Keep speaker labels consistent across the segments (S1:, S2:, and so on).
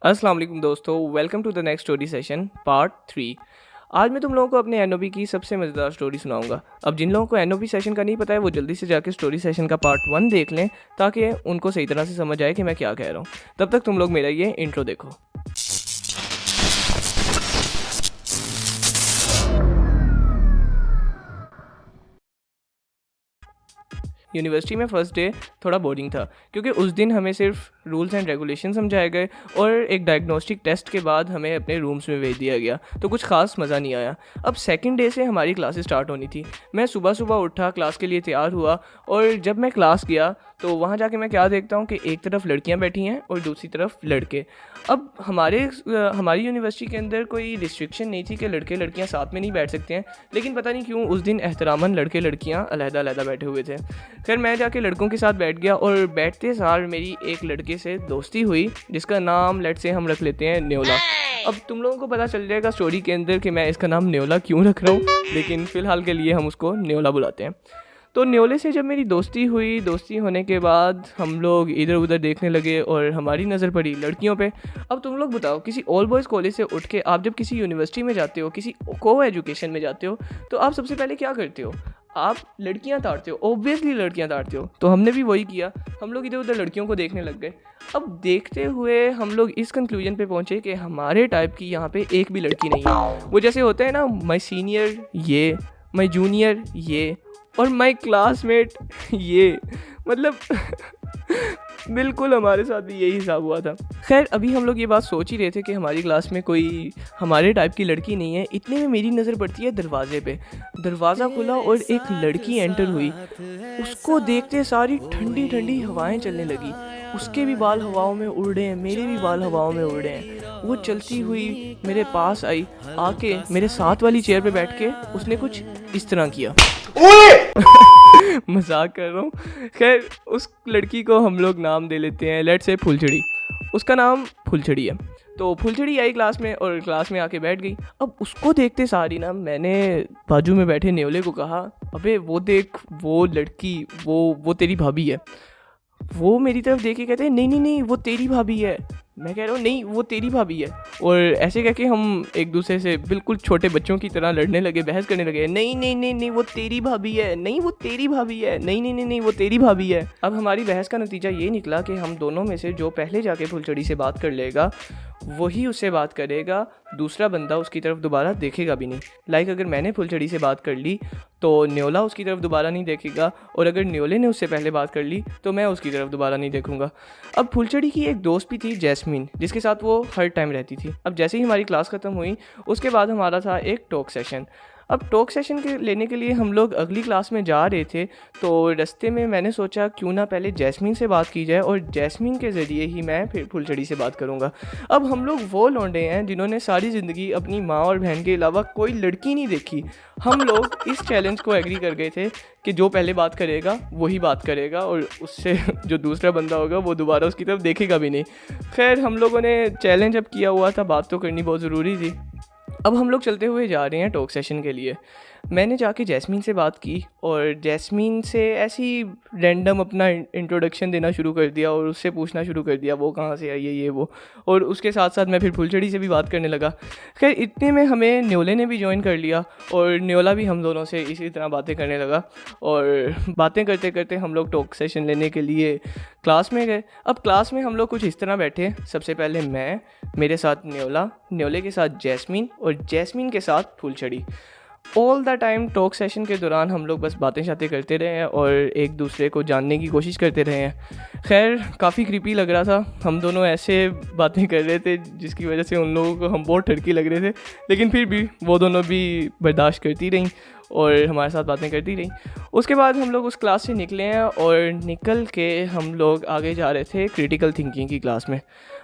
S1: अस्सलाम वालेकुम दोस्तों, welcome to the next story session part 3। आज मैं तुम लोगों को अपने एनओबी की सबसे मज़ेदार स्टोरी सुनाऊंगा। अब जिन लोगों को एनओबी सेशन का नहीं पता है वो जल्दी से जाके स्टोरी सेशन का पार्ट 1 देख लें ताकि उनको सही तरह से समझ आए कि मैं क्या कह रहा हूँ। तब तक तुम लोग मेरा ये इंट्रो देखो। यूनिवर्सिटी में फ़र्स्ट डे थोड़ा बोरिंग था क्योंकि उस दिन हमें सिर्फ रूल्स एंड रेगुलेशन समझाए गए और एक डायग्नोस्टिक टेस्ट के बाद हमें अपने रूम्स में भेज दिया गया, तो कुछ खास मज़ा नहीं आया। अब सेकंड डे से हमारी क्लासेस स्टार्ट होनी थी। मैं सुबह सुबह उठा, क्लास के लिए तैयार हुआ और जब मैं क्लास गया तो वहाँ जाके मैं क्या देखता हूँ कि एक तरफ लड़कियाँ बैठी हैं और दूसरी तरफ लड़के। अब हमारी यूनिवर्सिटी के अंदर कोई रिस्ट्रिक्शन नहीं थी कि लड़के लड़कियाँ साथ में नहीं बैठ सकते हैं, लेकिन पता नहीं क्यों उस दिन एहतरामन लड़के लड़कियाँ अलग-अलग बैठे हुए थे। फिर मैं जाके लड़कों के साथ बैठ गया और बैठते सार मेरी एक लड़के से दोस्ती हुई जिसका नाम लेट से हम रख लेते हैं न्योला। अब तुम लोगों को पता चल जाएगा स्टोरी के अंदर कि मैं इसका नाम न्योला क्यों रख रहा हूँ, लेकिन फ़िलहाल के लिए हम उसको न्योला बुलाते हैं। तो न्योले से जब मेरी दोस्ती हुई, दोस्ती होने के बाद हम लोग इधर उधर देखने लगे और हमारी नज़र पड़ी लड़कियों पे। अब तुम लोग बताओ, किसी ऑल बॉयज़ कॉलेज से उठ के आप जब किसी यूनिवर्सिटी में जाते हो, किसी को एजुकेशन में जाते हो, तो आप सबसे पहले क्या करते हो? आप लड़कियां ताड़ते हो, ऑब्वियसली लड़कियां ताड़ते हो। तो हमने भी वही किया, हम लोग इधर उधर लड़कियों को देखने लग गए। अब देखते हुए हम लोग इस कंक्लूजन पे पहुंचे कि हमारे टाइप की यहाँ पे एक भी लड़की नहीं है। वो जैसे होता है ना, माई सीनियर ये, माई जूनियर ये और माई क्लासमेट ये, मतलब बिल्कुल हमारे साथ भी यही हिसाब हुआ था। खैर, अभी हम लोग ये बात सोच ही रहे थे कि हमारी क्लास में कोई हमारे टाइप की लड़की नहीं है, इतने में मेरी नज़र पड़ती है दरवाजे पे। दरवाज़ा खुला और एक लड़की एंटर हुई। उसको देखते सारी ठंडी ठंडी हवाएं चलने लगी। उसके भी बाल हवाओं में उड़ रहे हैं, मेरे भी बाल हवाओं में उड़ रहे हैं। वो चलती हुई मेरे पास आई, आके मेरे साथ वाली चेयर पे बैठ के उसने कुछ इस तरह किया। मजाक कर रहा हूँ। खैर, उस लड़की को हम लोग नाम दे लेते हैं, लेट्स से फुलझड़ी। उसका नाम फुलझड़ी है। तो फुलझड़ी आई क्लास में और क्लास में आके बैठ गई। अब उसको देखते सारी ना मैंने बाजू में बैठे न्योले को कहा, अबे वो देख, वो लड़की, वो तेरी भाभी है। वो मेरी तरफ देख के कहते हैं, नहीं नहीं नहीं, वो तेरी भाभी है। मैं कह रहा हूँ नहीं, वो तेरी भाभी है। और ऐसे कह के हम एक दूसरे से बिल्कुल छोटे बच्चों की तरह लड़ने लगे, बहस करने लगे। नहीं नहीं नहीं नहीं, वो तेरी भाभी है, नहीं वो तेरी भाभी है, नहीं नहीं नहीं नहीं, वो तेरी भाभी है। अब हमारी बहस का नतीजा ये निकला कि हम दोनों में से जो पहले जाके फुलझड़ी से बात कर लेगा वही उससे बात करेगा, दूसरा बंदा उसकी तरफ दोबारा देखेगा भी नहीं। लाइक अगर मैंने फुलझड़ी से बात कर ली तो न्योला उसकी तरफ दोबारा नहीं देखेगा, और अगर न्योले ने उससे पहले बात कर ली तो मैं उसकी तरफ दोबारा नहीं देखूंगा। अब फुलझड़ी की एक दोस्त भी थी, जैस्मीन, जिसके साथ वो हर टाइम रहती थी। अब जैसे ही हमारी क्लास ख़त्म हुई उसके बाद हमारा था एक टॉक सेशन। अब टॉक सेशन के लेने के लिए हम लोग अगली क्लास में जा रहे थे, तो रास्ते में मैंने सोचा क्यों ना पहले जैस्मीन से बात की जाए और जैस्मीन के ज़रिए ही मैं फिर फुलझड़ी से बात करूँगा। अब हम लोग वो लौंडे हैं जिन्होंने सारी ज़िंदगी अपनी माँ और बहन के अलावा कोई लड़की नहीं देखी। हम लोग इस चैलेंज को एग्री कर गए थे कि जो पहले बात करेगा वही बात करेगा और उससे जो दूसरा बंदा होगा वो दोबारा उसकी तरफ देखेगा भी नहीं। खैर, हम लोगों ने चैलेंज अब किया हुआ था, बात तो करनी बहुत ज़रूरी थी। अब हम लोग चलते हुए जा रहे हैं टॉक सेशन के लिए। मैंने जाके जैस्मीन से बात की और जैस्मीन से ऐसी रैंडम अपना इंट्रोडक्शन देना शुरू कर दिया और उससे पूछना शुरू कर दिया वो कहाँ से आई है, ये वो। और उसके साथ साथ मैं फिर फुलझड़ी से भी बात करने लगा। खैर, इतने में हमें न्योले ने भी ज्वाइन कर लिया और न्योला भी हम दोनों से इसी तरह बातें करने लगा। और बातें करते करते हम लोग टॉक सेशन लेने के लिए क्लास में गए। अब क्लास में हम लोग कुछ इस तरह बैठे, सबसे पहले मैं, मेरे साथ न्योला, न्योले के साथ जैस्मीन और जैस्मीन के साथ फुलझड़ी। All the time talk session के दौरान हम लोग बस बातें शातें करते रहे हैं और एक दूसरे को जानने की कोशिश करते रहे हैं। खैर, काफ़ी क्रीपी लग रहा था, हम दोनों ऐसे बातें कर रहे थे जिसकी वजह से उन लोगों को हम बहुत ठड़की लग रहे थे, लेकिन फिर भी वो दोनों भी बर्दाश्त करती रहीं और हमारे साथ बातें करती रहीं। उसके बाद हम लोग उस क्लास से निकले हैं और निकल के हम लोग आगे जा रहे थे क्रिटिकल थिंकिंग की क्लास में।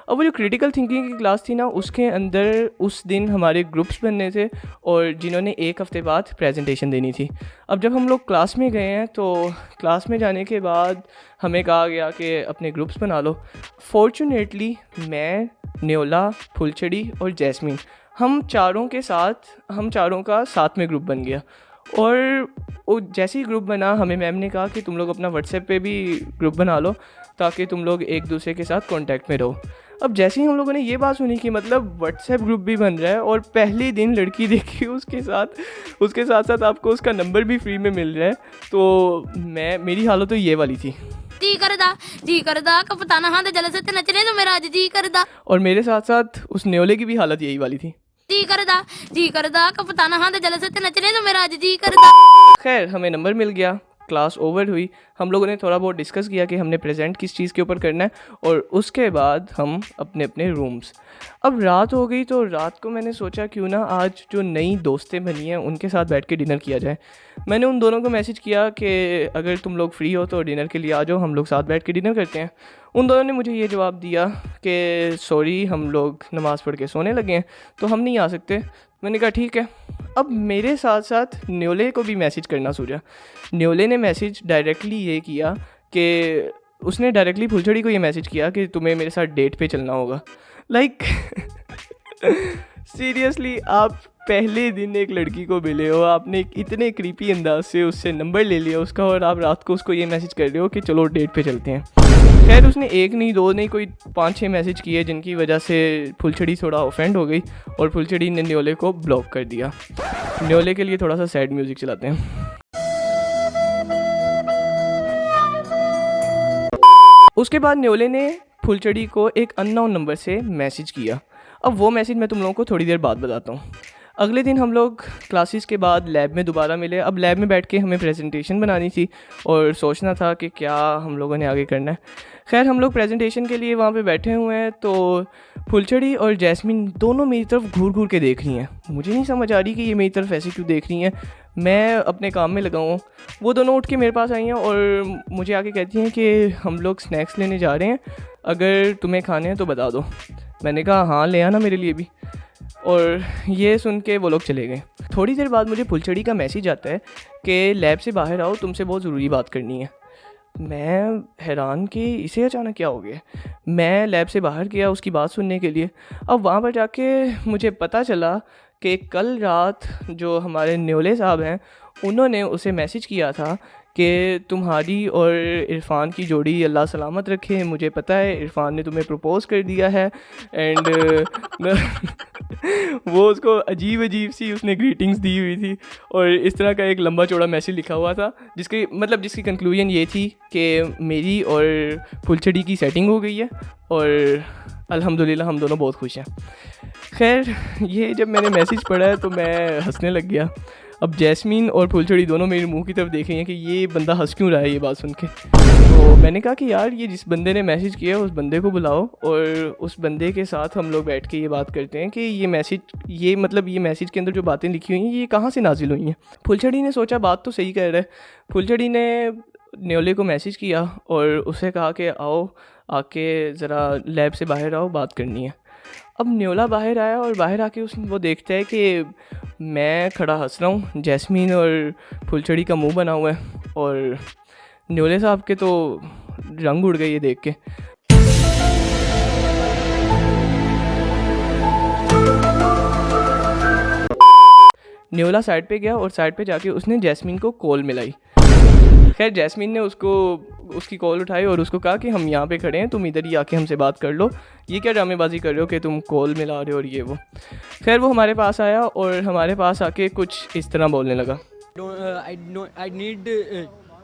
S1: अब वो जो क्रिटिकल थिंकिंग की क्लास थी ना, उसके अंदर उस दिन हमारे ग्रुप्स बनने थे और जिन्होंने एक हफ़्ते बाद प्रेजेंटेशन देनी थी। अब जब हम लोग क्लास में गए हैं तो क्लास में जाने के बाद हमें कहा गया कि अपने ग्रुप्स बना लो। फॉर्चुनेटली मैं, न्योला, फुलझड़ी और जैस्मीन, हम चारों का साथ में ग्रुप बन गया। और वो जैसे ही ग्रुप बना, हमें मैम ने कहा कि तुम लोग अपना व्हाट्सएप पे भी ग्रुप बना लो ताकि तुम लोग एक दूसरे के साथ कांटेक्ट में रहो। अब जैसे ही हम लोगों ने ये बात सुनी कि मतलब व्हाट्सएप ग्रुप भी बन रहा है और पहले दिन लड़की देखी उसके साथ साथ आपको उसका नंबर भी फ्री में मिल रहा है, तो मेरी हालत तो ये वाली थी।
S2: जी करदा कप्तान हां दे जलसे ते नचने तो मेरा आज जी करदा।
S1: और मेरे साथ साथ उस न्योले की भी हालत यही वाली थी।
S2: जी करदा कप्तान हां दे जलसे ते नचने तो मेरा आज जी करदा।
S1: खैर हमें नंबर मिल गया, क्लास ओवर हुई, हम लोगों ने थोड़ा बहुत डिस्कस किया कि हमने प्रेजेंट किस चीज़ के ऊपर करना है, और उसके बाद हम अपने अपने रूम्स। अब रात हो गई, तो रात को मैंने सोचा क्यों ना आज जो नई दोस्तें बनी हैं उनके साथ बैठ के डिनर किया जाए। मैंने उन दोनों को मैसेज किया कि अगर तुम लोग फ्री हो तो डिनर के लिए आ जाओ, हम लोग साथ बैठ के डिनर करते हैं। उन दोनों ने मुझे ये जवाब दिया कि सॉरी हम लोग नमाज़ पढ़ के सोने लगे हैं तो हम नहीं आ सकते। मैंने कहा ठीक है। अब मेरे साथ साथ न्योले को भी मैसेज करना सूझा। न्योले ने मैसेज डायरेक्टली ये किया कि उसने डायरेक्टली फुलझड़ी को ये मैसेज किया कि तुम्हें मेरे साथ डेट पे चलना होगा। लाइक सीरियसली आप पहले दिन एक लड़की को मिले हो, आपने इतने क्रीपी अंदाज से उससे नंबर ले लिया उसका, और आप रात को उसको ये मैसेज कर रहे हो कि चलो डेट पे चलते हैं। खैर उसने एक नहीं दो नहीं कोई 5-6 मैसेज किए, जिनकी वजह से फुलझड़ी थोड़ा ऑफेंड हो गई और फुलझड़ी ने न्योले को ब्लॉक कर दिया। न्योले के लिए थोड़ा सा सैड म्यूज़िक चलाते हैं। उसके बाद न्योले ने फुलझड़ी को एक अननोन नंबर से मैसेज किया। अब वो मैसेज मैं तुम लोगों को थोड़ी देर बाद बताता हूँ। अगले दिन हम लोग क्लासेस के बाद लैब में दोबारा मिले। अब लैब में बैठ के हमें प्रेजेंटेशन बनानी थी और सोचना था कि क्या हम लोगों ने आगे करना है। खैर हम लोग प्रेजेंटेशन के लिए वहाँ पे बैठे हुए हैं, तो फुलझड़ी और जैस्मिन दोनों मेरी तरफ घूर घूर के देख रही हैं। मुझे नहीं समझ आ रही कि ये मेरी तरफ ऐसे क्यों देख रही हैं। मैं अपने काम में लगा हूँ। वो दोनों उठ के मेरे पास आई हैं और मुझे आके कहती हैं कि हम लोग स्नैक्स लेने जा रहे हैं, अगर तुम्हें खाने हैं तो बता दो। मैंने कहा हाँ ले आना मेरे लिए भी। और ये सुन के वो लोग चले गए। थोड़ी देर बाद मुझे फुलझड़ी का मैसेज आता है कि लैब से बाहर आओ, तुमसे बहुत ज़रूरी बात करनी है। मैं हैरान कि इसे अचानक क्या हो गया। मैं लैब से बाहर गया उसकी बात सुनने के लिए। अब वहाँ पर जाके मुझे पता चला कि कल रात जो हमारे न्योले साहब हैं उन्होंने उसे मैसेज किया था कि तुम्हारी और इरफान की जोड़ी अल्लाह सलामत रखे, मुझे पता है इरफान ने तुम्हें प्रपोज़ कर दिया है। एंड वो उसको अजीब सी उसने ग्रीटिंग्स दी हुई थी और इस तरह का एक लंबा चौड़ा मैसेज लिखा हुआ था, जिसकी कंक्लूजन ये थी कि मेरी और फुलझड़ी की सेटिंग हो गई है और अल्हम्दुलिल्लाह हम दोनों बहुत खुश हैं। खैर ये जब मैंने मैसेज पढ़ा है तो मैं हंसने लग गया। अब जैस्मीन और फुलझड़ी दोनों मेरे मुंह की तरफ देख रही हैं कि ये बंदा हंस क्यों रहा है ये बात सुन के। तो मैंने कहा कि यार ये जिस बंदे ने मैसेज किया उस बंदे को बुलाओ और उस बंदे के साथ हम लोग बैठ के ये बात करते हैं कि ये मैसेज के अंदर जो बातें लिखी हुई हैं ये कहाँ से नाजिल हुई हैं। फुलझड़ी ने सोचा बात तो सही कह रहा है। फुलझड़ी ने न्योले को मैसेज किया और उसे कहा कि आओ आके ज़रा लैब से बाहर आओ, बात करनी है। अब न्योला बाहर आया और बाहर आके वो देखता है कि मैं खड़ा हंस रहा हूँ, जैस्मीन और फुलझड़ी का मुंह बना हुआ है और न्योले साहब के तो रंग उड़ गए ये देख के। न्योला साइड पे गया और साइड पे जाके उसने जैस्मीन को कॉल मिलाई। खैर जैस्मीन ने उसकी कॉल उठाई और उसको कहा कि हम यहाँ पे खड़े हैं, तुम इधर ही आके हमसे बात कर लो, ये क्या ड्रामेबाजी कर रहे हो कि तुम कॉल मिला रहे हो और ये वो। खैर वो हमारे पास आया और हमारे पास आके कुछ इस तरह बोलने लगा।
S3: I need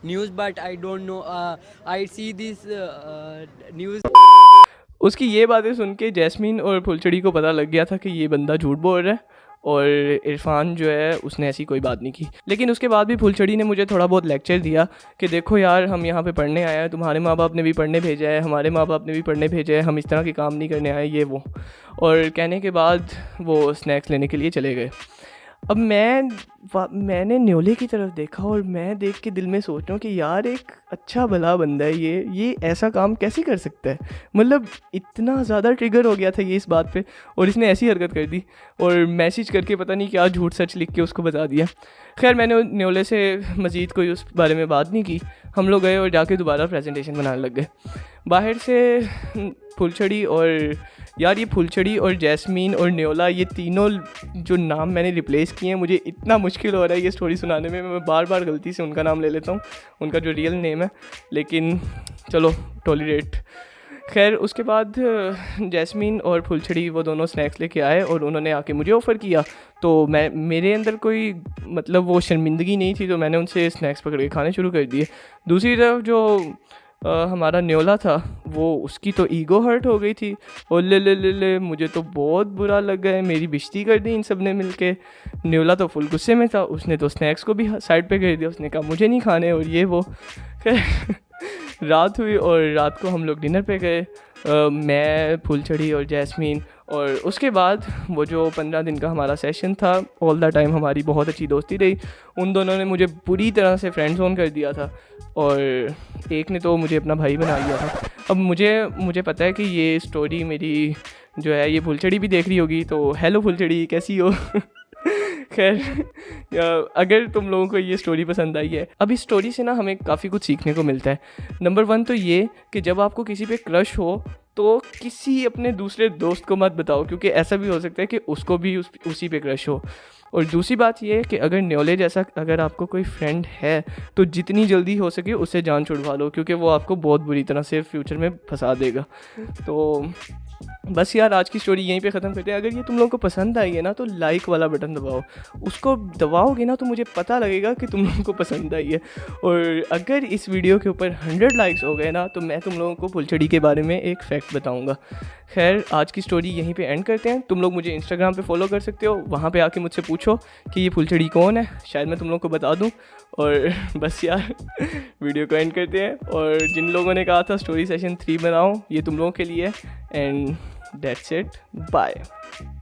S3: news but I don't know. I see this news.
S1: उसकी ये बातें सुन के जैस्मीन और फुलझड़ी को पता लग गया था कि ये बंदा झूठ बोल रहा है और इरफान जो है उसने ऐसी कोई बात नहीं की। लेकिन उसके बाद भी फुलझड़ी ने मुझे थोड़ा बहुत लेक्चर दिया कि देखो यार हम यहाँ पे पढ़ने आए हैं, तुम्हारे माँ बाप ने भी पढ़ने भेजा है, हमारे माँ बाप ने भी पढ़ने भेजा है, हम इस तरह के काम नहीं करने आए ये वो। और कहने के बाद वो स्नैक्स लेने के लिए चले गए। अब मैंने न्योले की तरफ देखा और मैं देख के दिल में सोच रहा हूँ कि यार एक अच्छा भला बंदा है ये ऐसा काम कैसे कर सकता है। मतलब इतना ज़्यादा ट्रिगर हो गया था ये इस बात पे और इसने ऐसी हरकत कर दी और मैसेज करके पता नहीं क्या झूठ सच लिख के उसको बता दिया। खैर मैंने न्योले से मज़ीद कोई उस बारे में बात नहीं की। हम लोग गए और जाके दोबारा प्रेजेंटेशन बनाने लग गए। बाहर से फुलझड़ी और यार ये फुलझड़ी और जैस्मीन और न्योला ये तीनों जो नाम मैंने रिप्लेस किए हैं, मुझे इतना मुश्किल हो रहा है ये स्टोरी सुनाने में। मैं बार बार गलती से उनका नाम ले लेता हूँ, उनका जो रियल नेम है, लेकिन चलो टॉलरेट। खैर उसके बाद जैस्मीन और फुलछड़ी वो दोनों स्नैक्स लेके आए और उन्होंने आके मुझे ऑफ़र किया। तो मैं मेरे अंदर कोई मतलब वो शर्मिंदगी नहीं थी, तो मैंने उनसे स्नैक्स पकड़ के खाने शुरू कर दिए। दूसरी तरफ जो हमारा न्योला था वो उसकी तो ईगो हर्ट हो गई थी और ले मुझे तो बहुत बुरा लग गया, मेरी बेइज्जती कर दी इन सब ने मिल के। न्योला तो फुल गुस्से में था, उसने तो स्नैक्स को भी साइड पे कर दिया, उसने कहा मुझे नहीं खाने और ये वो। रात हुई और रात को हम लोग डिनर पे गए, मैं, फुलछड़ी और जैस्मीन। और उसके बाद वो जो 15 दिन का हमारा सेशन था, ऑल द टाइम हमारी बहुत अच्छी दोस्ती रही। उन दोनों ने मुझे पूरी तरह से फ्रेंड जोन कर दिया था और एक ने तो मुझे अपना भाई बना लिया था। अब मुझे पता है कि ये स्टोरी मेरी जो है ये फुलछड़ी भी देख रही होगी, तो हेलो फुलछड़ी, कैसी हो? खैर अगर तुम लोगों को ये स्टोरी पसंद आई है, अब इस स्टोरी से ना हमें काफ़ी कुछ सीखने को मिलता है। नंबर 1 तो ये कि जब आपको किसी पे क्रश हो तो किसी अपने दूसरे दोस्त को मत बताओ, क्योंकि ऐसा भी हो सकता है कि उसको भी उसी पे क्रश हो। और दूसरी बात ये है कि अगर न्योले जैसा अगर आपको कोई फ्रेंड है तो जितनी जल्दी हो सके उससे जान छुड़वा लो, क्योंकि वो आपको बहुत बुरी तरह से फ्यूचर में फंसा देगा। तो बस यार आज की स्टोरी यहीं पे ख़त्म करते हैं। अगर ये तुम लोगों को पसंद आई है ना तो लाइक वाला बटन दबाओ, उसको दबाओगे ना तो मुझे पता लगेगा कि तुम लोगों को पसंद आई है। और अगर इस वीडियो के ऊपर 100 लाइक्स हो गए ना तो मैं तुम लोगों को फुलछड़ी के बारे में एक फैक्ट बताऊंगा। खैर आज की स्टोरी यहीं पे एंड करते हैं। तुम लोग मुझे इंस्टाग्राम पे फॉलो कर सकते हो, वहाँ पे आके मुझसे पूछो कि ये फुलछड़ी कौन है, शायद मैं तुम लोग को बता दूँ। और बस यार वीडियो को एंड करते हैं। और जिन लोगों ने कहा था स्टोरी सेशन 3 बनाओ, ये तुम लोगों के लिए। And that's it. Bye.